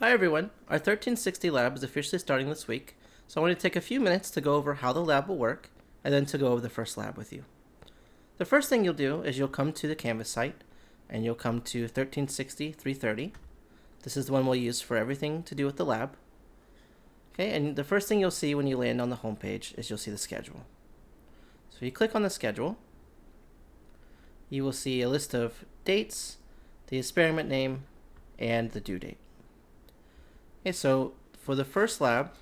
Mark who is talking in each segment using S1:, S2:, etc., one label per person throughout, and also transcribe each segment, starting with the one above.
S1: Hi everyone, our 1360 lab is officially starting this week, so I want to take a few minutes to go over how the lab will work, and then to go over the first lab with you. The first thing you'll do is you'll come to the Canvas site, and you'll come to 1360 330. This is the one we'll use for everything to do with the lab. Okay, and the first thing you'll see when you land on the home page is you'll see the schedule. So you click on the schedule, you will see a list of dates, the experiment name, and the due date. Okay, so for the first lab,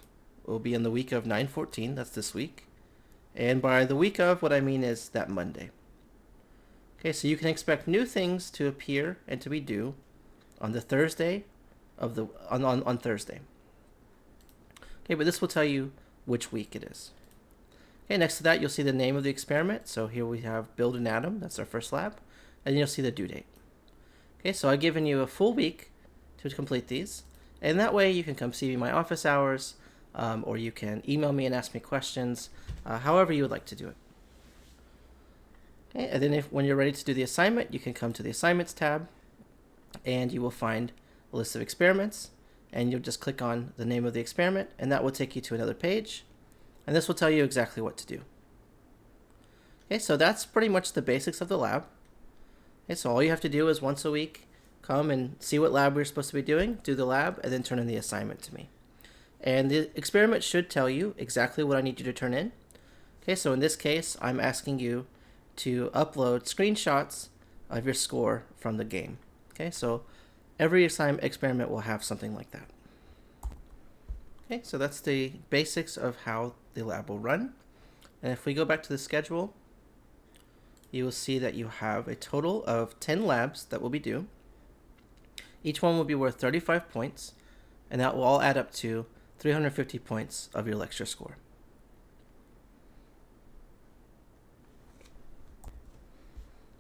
S1: it will be in the week of 9/14, that's this week. And by the week of, what I mean is that Monday. Okay, so you can expect new things to appear and to be due on the Thursday of the on Thursday. Okay, but this will tell you which week it is. Okay, next to that you'll see the name of the experiment. So here we have build an atom, that's our first lab, and you'll see the due date. Okay, so I've given you a full week to complete these, and that way you can come see me in my office hours, or you can email me and ask me questions, however you would like to do it. Okay, and then when you're ready to do the assignment, you can come to the Assignments tab, and you will find a list of experiments, and you'll just click on the name of the experiment, and that will take you to another page, and this will tell you exactly what to do. Okay, so that's pretty much the basics of the lab. Okay, so all you have to do is once a week come and see what lab we're supposed to be doing, do the lab, and then turn in the assignment to me. And the experiment should tell you exactly what I need you to turn in. Okay, so in this case, I'm asking you to upload screenshots of your score from the game. Okay, so every assignment experiment will have something like that. Okay, so that's the basics of how the lab will run. And if we go back to the schedule, you will see that you have a total of 10 labs that will be due. Each one will be worth 35 points, and that will all add up to 350 points of your lecture score.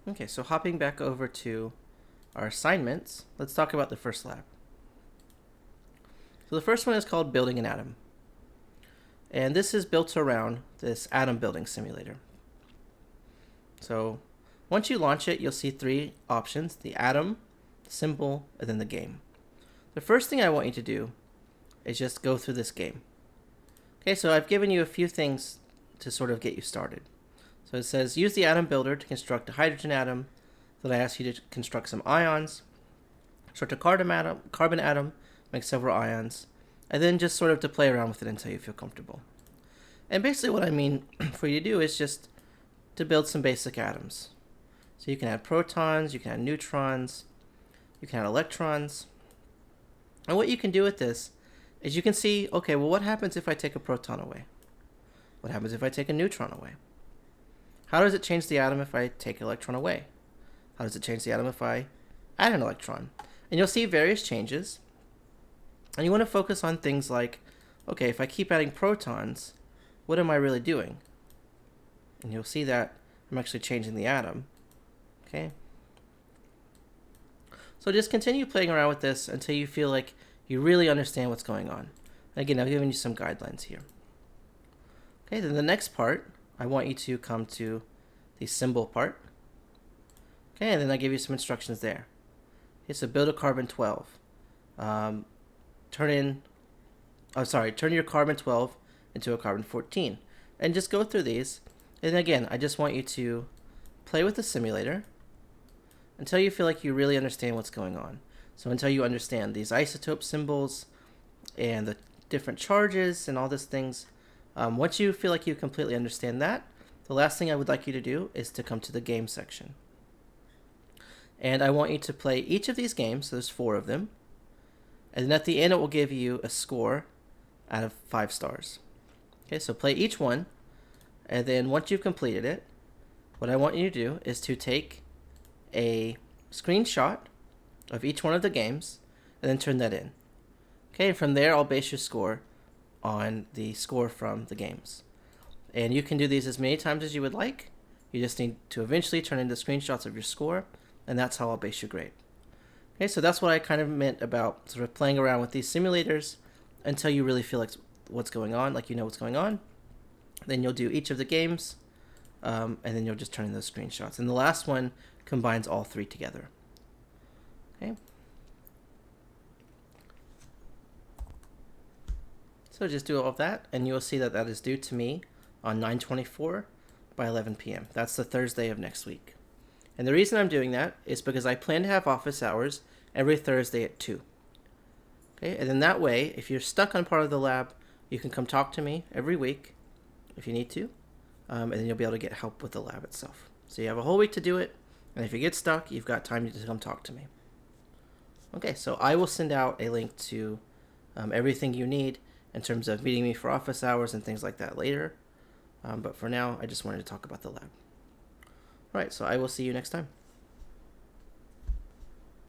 S1: Okay, so hopping back over to our assignments, let's talk about the first lab. So the first one is called Building an Atom. And this is built around this atom building simulator. So once you launch it, you'll see three options: the atom, the symbol, and then the game. The first thing I want you to do is just go through this game. Okay, so I've given you a few things to sort of get you started. So it says use the atom builder to construct a hydrogen atom. Then I ask you to construct some ions, construct a carbon atom, make several ions, and then just sort of to play around with it until you feel comfortable. And basically what I mean for you to do is just to build some basic atoms. So you can add protons, you can add neutrons, you can add electrons. And what you can do with this is you can see, okay, well, what happens if I take a proton away? What happens if I take a neutron away? How does it change the atom if I take an electron away? How does it change the atom if I add an electron? And you'll see various changes. And you want to focus on things like, okay, if I keep adding protons, what am I really doing? And you'll see that I'm actually changing the atom. Okay. So just continue playing around with this until you feel like you really understand what's going on. Again, I've given you some guidelines here. Okay, then the next part, I want you to come to the symbol part. Okay, and then I give you some instructions there. Okay, so build a carbon-12. Turn your carbon-12 into a carbon-14. And just go through these. And again, I just want you to play with the simulator until you feel like you really understand what's going on. So until you understand these isotope symbols and the different charges and all these things. Once you feel like you completely understand that, the last thing I would like you to do is to come to the game section. And I want you to play each of these games, so there's 4 of them. And then at the end it will give you a score out of 5 stars. Okay, so play each one, and then once you've completed it, what I want you to do is to take a screenshot of each one of the games and then turn that in. Okay, and from there I'll base your score on the score from the games. And you can do these as many times as you would like. You just need to eventually turn into screenshots of your score, and that's how I'll base your grade. Okay, so that's what I kind of meant about sort of playing around with these simulators until you really feel like what's going on, like you know what's going on. Then you'll do each of the games, and then you'll just turn in those screenshots. And the last one combines all 3 together. Okay. So just do all of that, and you will see that that is due to me on 9/24 by 11 p.m. That's the Thursday of next week. And the reason I'm doing that is because I plan to have office hours every Thursday at 2. Okay, and then that way, if you're stuck on part of the lab, you can come talk to me every week if you need to, and then you'll be able to get help with the lab itself. So you have a whole week to do it, and if you get stuck, you've got time to come talk to me. Okay, so I will send out a link to everything you need in terms of meeting me for office hours and things like that later. But for now, I just wanted to talk about the lab. All right, so I will see you next time.